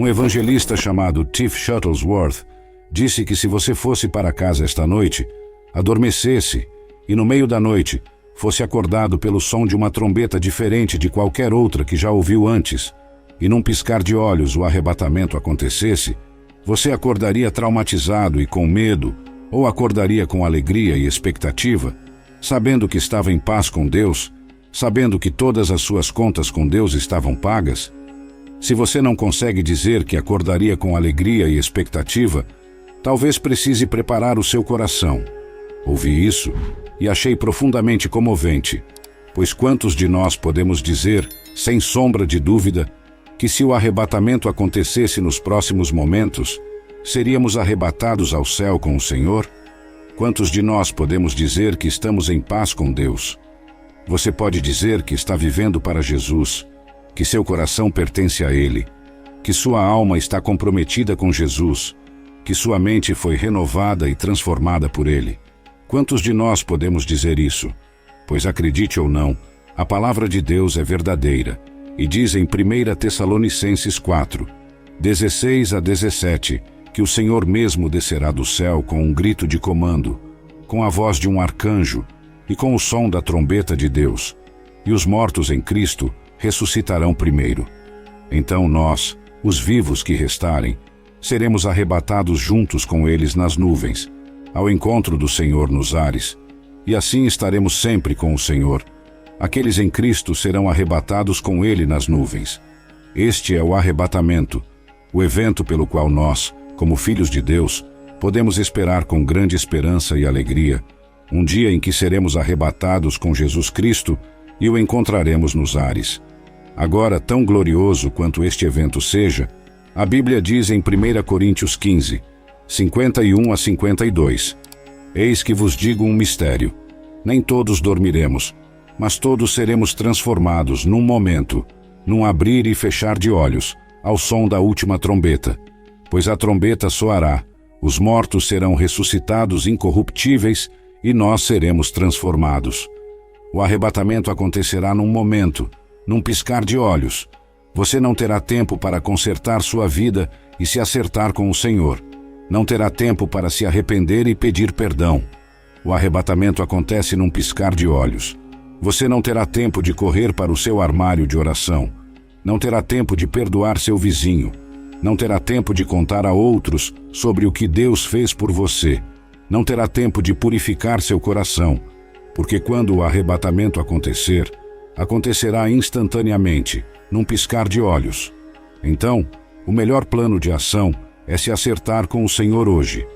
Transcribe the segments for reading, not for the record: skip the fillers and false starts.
Um evangelista chamado Tiff Shuttlesworth disse que se você fosse para casa esta noite, adormecesse e no meio da noite fosse acordado pelo som de uma trombeta diferente de qualquer outra que já ouviu antes, e num piscar de olhos o arrebatamento acontecesse, você acordaria traumatizado e com medo, ou acordaria com alegria e expectativa, sabendo que estava em paz com Deus, sabendo que todas as suas contas com Deus estavam pagas? Se você não consegue dizer que acordaria com alegria e expectativa, talvez precise preparar o seu coração. Ouvi isso e achei profundamente comovente, pois quantos de nós podemos dizer, sem sombra de dúvida, que se o arrebatamento acontecesse nos próximos momentos, seríamos arrebatados ao céu com o Senhor? Quantos de nós podemos dizer que estamos em paz com Deus? Você pode dizer que está vivendo para Jesus, que seu coração pertence a Ele, que sua alma está comprometida com Jesus, que sua mente foi renovada e transformada por Ele. Quantos de nós podemos dizer isso? Pois acredite ou não, a palavra de Deus é verdadeira, e diz em 1 Tessalonicenses 4, 16 a 17, que o Senhor mesmo descerá do céu com um grito de comando, com a voz de um arcanjo e com o som da trombeta de Deus, e os mortos em Cristo ressuscitarão primeiro. Então nós, os vivos que restarem, seremos arrebatados juntos com eles nas nuvens, ao encontro do Senhor nos ares, e assim estaremos sempre com o Senhor. Aqueles em Cristo serão arrebatados com Ele nas nuvens. Este é o arrebatamento, o evento pelo qual nós, como filhos de Deus, podemos esperar com grande esperança e alegria, um dia em que seremos arrebatados com Jesus Cristo e o encontraremos nos ares. Agora, tão glorioso quanto este evento seja, a Bíblia diz em 1 Coríntios 15, 51 a 52, Eis que vos digo um mistério, nem todos dormiremos, mas todos seremos transformados num momento, num abrir e fechar de olhos, ao som da última trombeta. Pois a trombeta soará, os mortos serão ressuscitados incorruptíveis e nós seremos transformados. O arrebatamento acontecerá num momento, num piscar de olhos. Você não terá tempo para consertar sua vida e se acertar com o Senhor. Não terá tempo para se arrepender e pedir perdão. O arrebatamento acontece num piscar de olhos. Você não terá tempo de correr para o seu armário de oração. Não terá tempo de perdoar seu vizinho. Não terá tempo de contar a outros sobre o que Deus fez por você. Não terá tempo de purificar seu coração, porque quando o arrebatamento acontecer, acontecerá instantaneamente, num piscar de olhos. Então, o melhor plano de ação é se acertar com o Senhor hoje.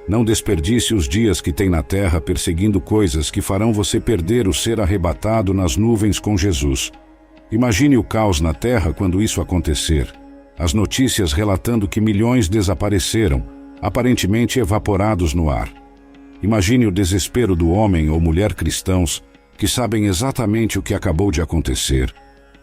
Não desperdice os dias que tem na terra perseguindo coisas que farão você perder o ser arrebatado nas nuvens com Jesus. Imagine o caos na terra quando isso acontecer. As notícias relatando que milhões desapareceram, aparentemente evaporados no ar. Imagine o desespero do homem ou mulher cristãos que sabem exatamente o que acabou de acontecer.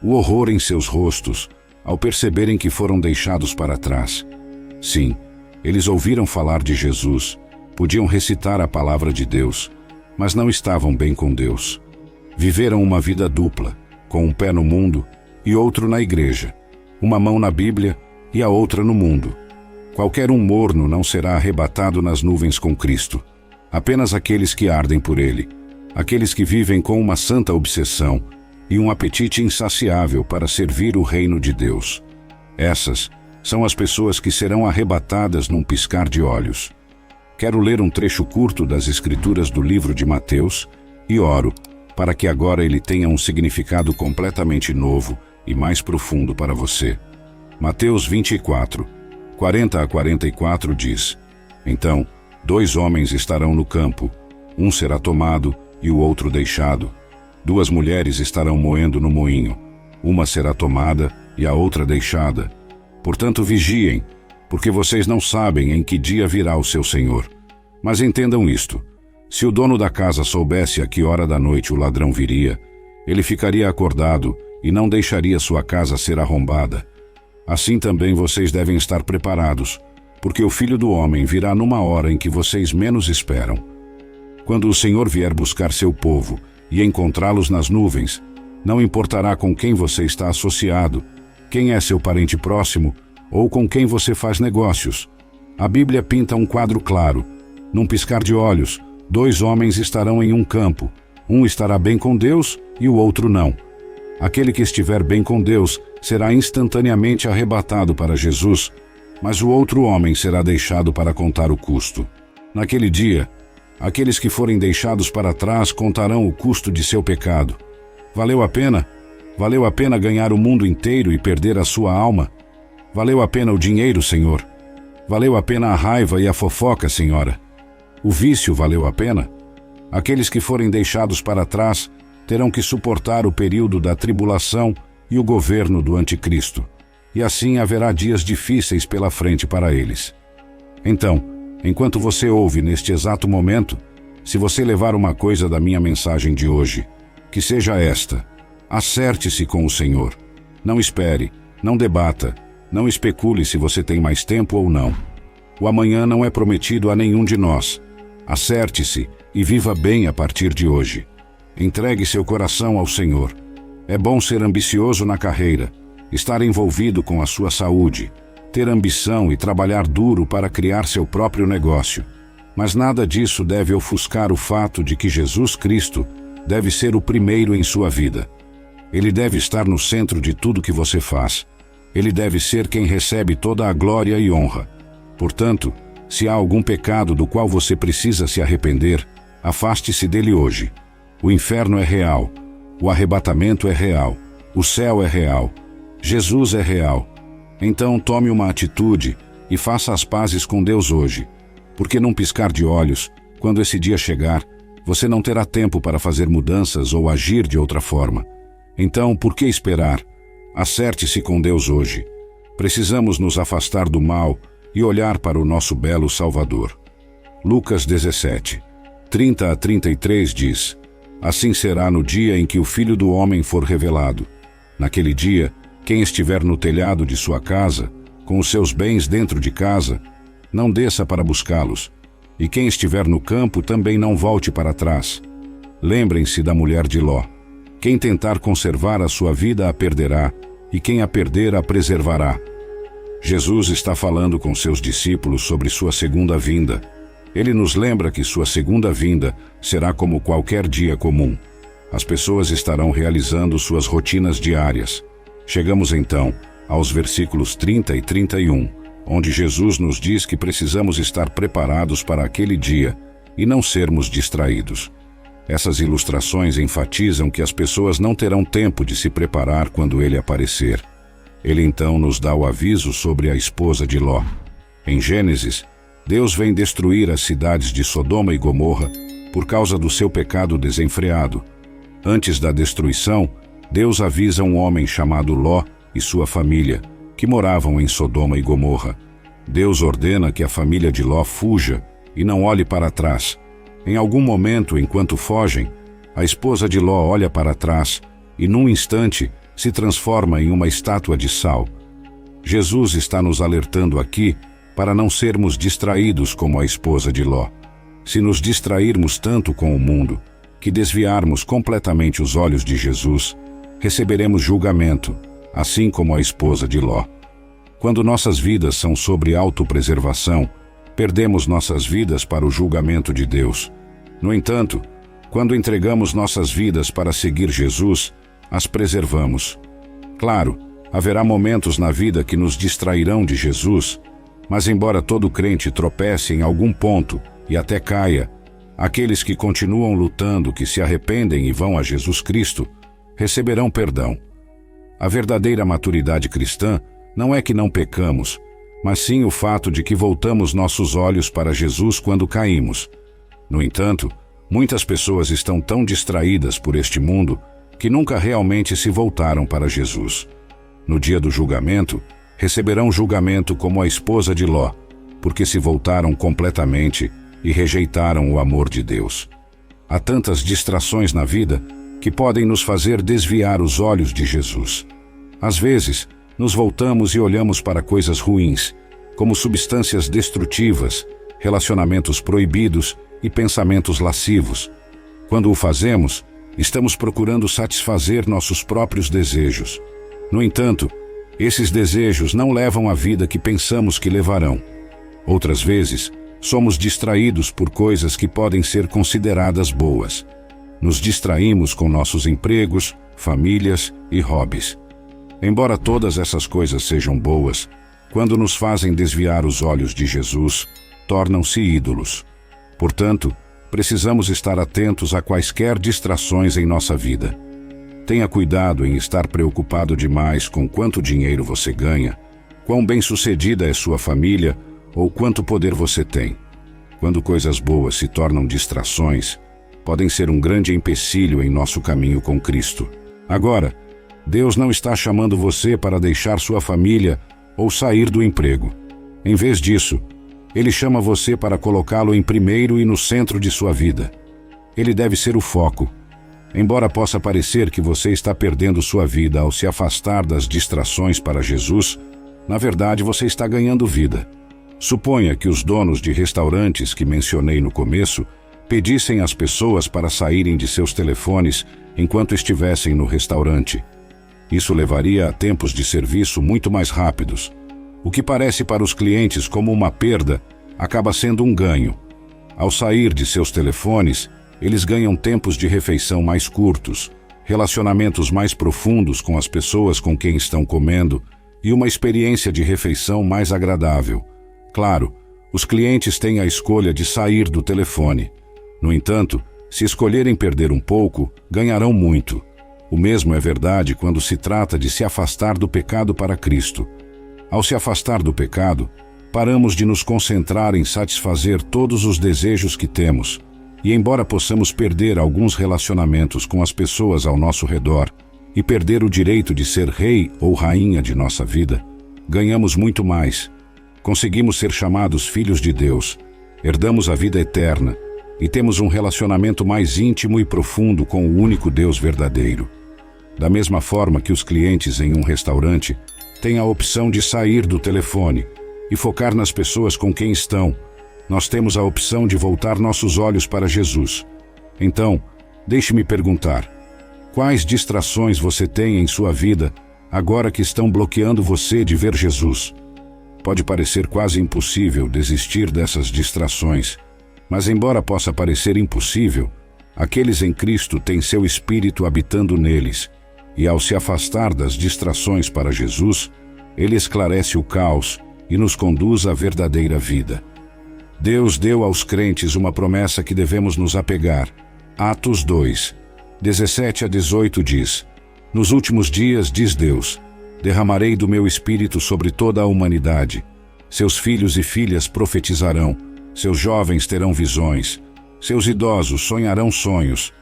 O horror em seus rostos, ao perceberem que foram deixados para trás. Sim, eles ouviram falar de Jesus, podiam recitar a palavra de Deus, mas não estavam bem com Deus. Viveram uma vida dupla, com um pé no mundo e outro na igreja, uma mão na Bíblia e a outra no mundo. Qualquer um morno não será arrebatado nas nuvens com Cristo. Apenas aqueles que ardem por Ele, aqueles que vivem com uma santa obsessão e um apetite insaciável para servir o reino de Deus. Essas são as pessoas que serão arrebatadas num piscar de olhos. Quero ler um trecho curto das Escrituras do livro de Mateus e oro para que agora ele tenha um significado completamente novo e mais profundo para você. Mateus 24, 40 a 44 diz: Então, 2 homens estarão no campo, um será tomado e o outro deixado. 2 mulheres estarão moendo no moinho, uma será tomada e a outra deixada. Portanto, vigiem, porque vocês não sabem em que dia virá o seu Senhor. Mas entendam isto: se o dono da casa soubesse a que hora da noite o ladrão viria, ele ficaria acordado e não deixaria sua casa ser arrombada. Assim também vocês devem estar preparados, porque o Filho do Homem virá numa hora em que vocês menos esperam. Quando o Senhor vier buscar seu povo e encontrá-los nas nuvens, não importará com quem você está associado, quem é seu parente próximo ou com quem você faz negócios. A Bíblia pinta um quadro claro. Num piscar de olhos, 2 homens estarão em um campo. Um estará bem com Deus e o outro não. Aquele que estiver bem com Deus será instantaneamente arrebatado para Jesus, mas o outro homem será deixado para contar o custo. Naquele dia, aqueles que forem deixados para trás contarão o custo de seu pecado. Valeu a pena? Valeu a pena ganhar o mundo inteiro e perder a sua alma? Valeu a pena o dinheiro, Senhor? Valeu a pena a raiva e a fofoca, Senhora? O vício valeu a pena? Aqueles que forem deixados para trás terão que suportar o período da tribulação e o governo do anticristo. E assim haverá dias difíceis pela frente para eles. Então, enquanto você ouve neste exato momento, se você levar uma coisa da minha mensagem de hoje, que seja esta: acerte-se com o Senhor. Não espere, não debata, não especule se você tem mais tempo ou não. O amanhã não é prometido a nenhum de nós. Acerte-se e viva bem a partir de hoje. Entregue seu coração ao Senhor. É bom ser ambicioso na carreira, estar envolvido com a sua saúde, ter ambição e trabalhar duro para criar seu próprio negócio. Mas nada disso deve ofuscar o fato de que Jesus Cristo deve ser o primeiro em sua vida. Ele deve estar no centro de tudo que você faz. Ele deve ser quem recebe toda a glória e honra. Portanto, se há algum pecado do qual você precisa se arrepender, afaste-se dele hoje. O inferno é real, o arrebatamento é real, o céu é real, Jesus é real. Então tome uma atitude e faça as pazes com Deus hoje, porque num piscar de olhos, quando esse dia chegar, você não terá tempo para fazer mudanças ou agir de outra forma. Então, por que esperar? Acerte-se com Deus hoje. Precisamos nos afastar do mal e olhar para o nosso belo Salvador. Lucas 17, 30 a 33 diz: assim será no dia em que o Filho do Homem for revelado. Naquele dia, quem estiver no telhado de sua casa, com os seus bens dentro de casa, não desça para buscá-los, e quem estiver no campo também não volte para trás. Lembrem-se da mulher de Ló. Quem tentar conservar a sua vida a perderá, e quem a perder a preservará. Jesus está falando com seus discípulos sobre sua segunda vinda. Ele nos lembra que sua segunda vinda será como qualquer dia comum. As pessoas estarão realizando suas rotinas diárias. Chegamos então aos versículos 30 e 31, onde Jesus nos diz que precisamos estar preparados para aquele dia e não sermos distraídos. Essas ilustrações enfatizam que as pessoas não terão tempo de se preparar quando ele aparecer. Ele então nos dá o aviso sobre a esposa de Ló. Em Gênesis, Deus vem destruir as cidades de Sodoma e Gomorra por causa do seu pecado desenfreado. Antes da destruição, Deus avisa um homem chamado Ló e sua família, que moravam em Sodoma e Gomorra. Deus ordena que a família de Ló fuja e não olhe para trás. Em algum momento, enquanto fogem, a esposa de Ló olha para trás e, num instante, se transforma em uma estátua de sal. Jesus está nos alertando aqui para não sermos distraídos como a esposa de Ló. Se nos distrairmos tanto com o mundo, que desviarmos completamente os olhos de Jesus, receberemos julgamento, assim como a esposa de Ló. Quando nossas vidas são sobre autopreservação, perdemos nossas vidas para o julgamento de Deus. No entanto, quando entregamos nossas vidas para seguir Jesus, as preservamos. Claro, haverá momentos na vida que nos distrairão de Jesus, mas embora todo crente tropece em algum ponto e até caia, aqueles que continuam lutando, que se arrependem e vão a Jesus Cristo, receberão perdão. A verdadeira maturidade cristã não é que não pecamos, mas sim o fato de que voltamos nossos olhos para Jesus quando caímos. No entanto, muitas pessoas estão tão distraídas por este mundo que nunca realmente se voltaram para Jesus. No dia do julgamento, receberão julgamento como a esposa de Ló, porque se voltaram completamente e rejeitaram o amor de Deus. Há tantas distrações na vida que podem nos fazer desviar os olhos de Jesus. Às vezes, nos voltamos e olhamos para coisas ruins, como substâncias destrutivas, relacionamentos proibidos e pensamentos lascivos. Quando o fazemos, estamos procurando satisfazer nossos próprios desejos. No entanto, Esses desejos não levam a vida que pensamos que levarão. Outras vezes, somos distraídos por coisas que podem ser consideradas boas. Nos distraímos com nossos empregos, famílias e hobbies. Embora todas essas coisas sejam boas, quando nos fazem desviar os olhos de Jesus, tornam-se ídolos. Portanto, precisamos estar atentos a quaisquer distrações em nossa vida. Tenha cuidado em estar preocupado demais com quanto dinheiro você ganha, quão bem-sucedida é sua família ou quanto poder você tem. Quando coisas boas se tornam distrações, podem ser um grande empecilho em nosso caminho com Cristo. Agora, Deus não está chamando você para deixar sua família ou sair do emprego. Em vez disso, Ele chama você para colocá-lo em primeiro e no centro de sua vida. Ele deve ser o foco. Embora possa parecer que você está perdendo sua vida ao se afastar das distrações para Jesus, na verdade você está ganhando vida. Suponha que os donos de restaurantes que mencionei no começo pedissem às pessoas para saírem de seus telefones enquanto estivessem no restaurante. Isso levaria a tempos de serviço muito mais rápidos. O que parece para os clientes como uma perda, acaba sendo um ganho. Ao sair de seus telefones, eles ganham tempos de refeição mais curtos, relacionamentos mais profundos com as pessoas com quem estão comendo e uma experiência de refeição mais agradável. Claro, os clientes têm a escolha de sair do telefone. No entanto, se escolherem perder um pouco, ganharão muito. O mesmo é verdade quando se trata de se afastar do pecado para Cristo. Ao se afastar do pecado, paramos de nos concentrar em satisfazer todos os desejos que temos. E embora possamos perder alguns relacionamentos com as pessoas ao nosso redor e perder o direito de ser rei ou rainha de nossa vida, ganhamos muito mais. Conseguimos ser chamados filhos de Deus, herdamos a vida eterna e temos um relacionamento mais íntimo e profundo com o único Deus verdadeiro. Da mesma forma que os clientes em um restaurante têm a opção de sair do telefone e focar nas pessoas com quem estão, nós temos a opção de voltar nossos olhos para Jesus. Então, deixe-me perguntar, quais distrações você tem em sua vida agora que estão bloqueando você de ver Jesus? Pode parecer quase impossível desistir dessas distrações, mas embora possa parecer impossível, aqueles em Cristo têm seu Espírito habitando neles, e ao se afastar das distrações para Jesus, Ele esclarece o caos e nos conduz à verdadeira vida. Deus deu aos crentes uma promessa que devemos nos apegar. Atos 2, 17 a 18 diz: Nos últimos dias, diz Deus, derramarei do meu espírito sobre toda a humanidade. Seus filhos e filhas profetizarão, seus jovens terão visões, seus idosos sonharão sonhos.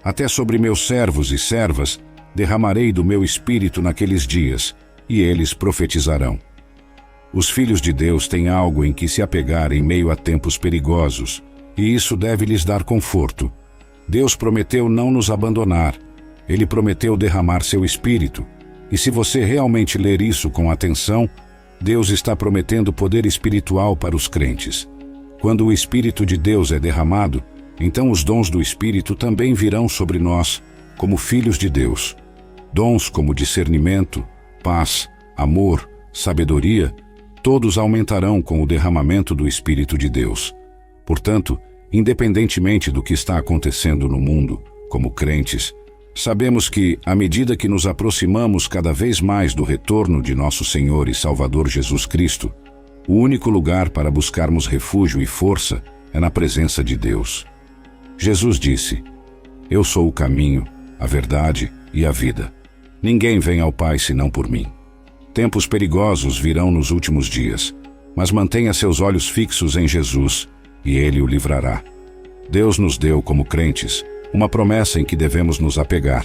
Até sobre meus servos e servas derramarei do meu espírito naqueles dias, e eles profetizarão. Os filhos de Deus têm algo em que se apegar em meio a tempos perigosos, e isso deve lhes dar conforto. Deus prometeu não nos abandonar. Ele prometeu derramar seu Espírito. E se você realmente ler isso com atenção, Deus está prometendo poder espiritual para os crentes. Quando o Espírito de Deus é derramado, então os dons do Espírito também virão sobre nós, como filhos de Deus. Dons como discernimento, paz, amor, sabedoria, todos aumentarão com o derramamento do Espírito de Deus. Portanto, independentemente do que está acontecendo no mundo, como crentes, sabemos que, à medida que nos aproximamos cada vez mais do retorno de nosso Senhor e Salvador Jesus Cristo, o único lugar para buscarmos refúgio e força é na presença de Deus. Jesus disse: Eu sou o caminho, a verdade e a vida. Ninguém vem ao Pai senão por mim. Tempos perigosos virão nos últimos dias, mas mantenha seus olhos fixos em Jesus, e Ele o livrará. Deus nos deu, como crentes, uma promessa em que devemos nos apegar.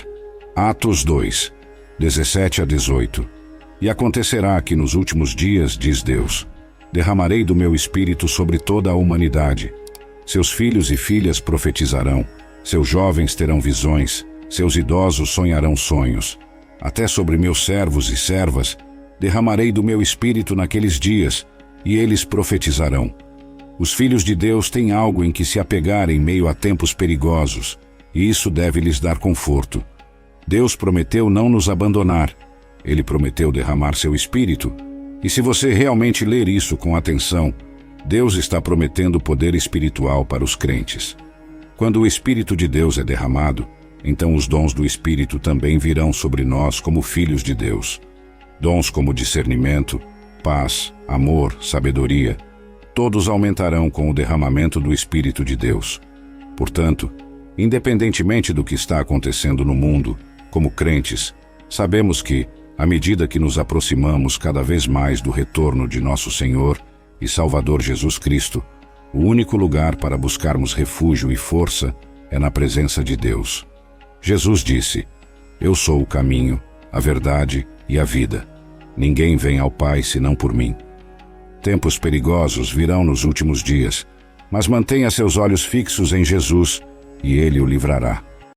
Atos 2, 17 a 18. E acontecerá que nos últimos dias, diz Deus, derramarei do meu Espírito sobre toda a humanidade. Seus filhos e filhas profetizarão, seus jovens terão visões, seus idosos sonharão sonhos. Até sobre meus servos e servas derramarei do meu Espírito naqueles dias, e eles profetizarão. Os filhos de Deus têm algo em que se apegar em meio a tempos perigosos, e isso deve lhes dar conforto. Deus prometeu não nos abandonar. Ele prometeu derramar seu Espírito, e se você realmente ler isso com atenção, Deus está prometendo poder espiritual para os crentes. Quando o Espírito de Deus é derramado, então os dons do Espírito também virão sobre nós como filhos de Deus. Dons como discernimento, paz, amor, sabedoria, todos aumentarão com o derramamento do Espírito de Deus. Portanto, independentemente do que está acontecendo no mundo, como crentes, sabemos que, à medida que nos aproximamos cada vez mais do retorno de nosso Senhor e Salvador Jesus Cristo, o único lugar para buscarmos refúgio e força é na presença de Deus. Jesus disse: Eu sou o caminho, a verdade e a vida. Ninguém vem ao Pai senão por mim. Tempos perigosos virão nos últimos dias, mas mantenha seus olhos fixos em Jesus e Ele o livrará.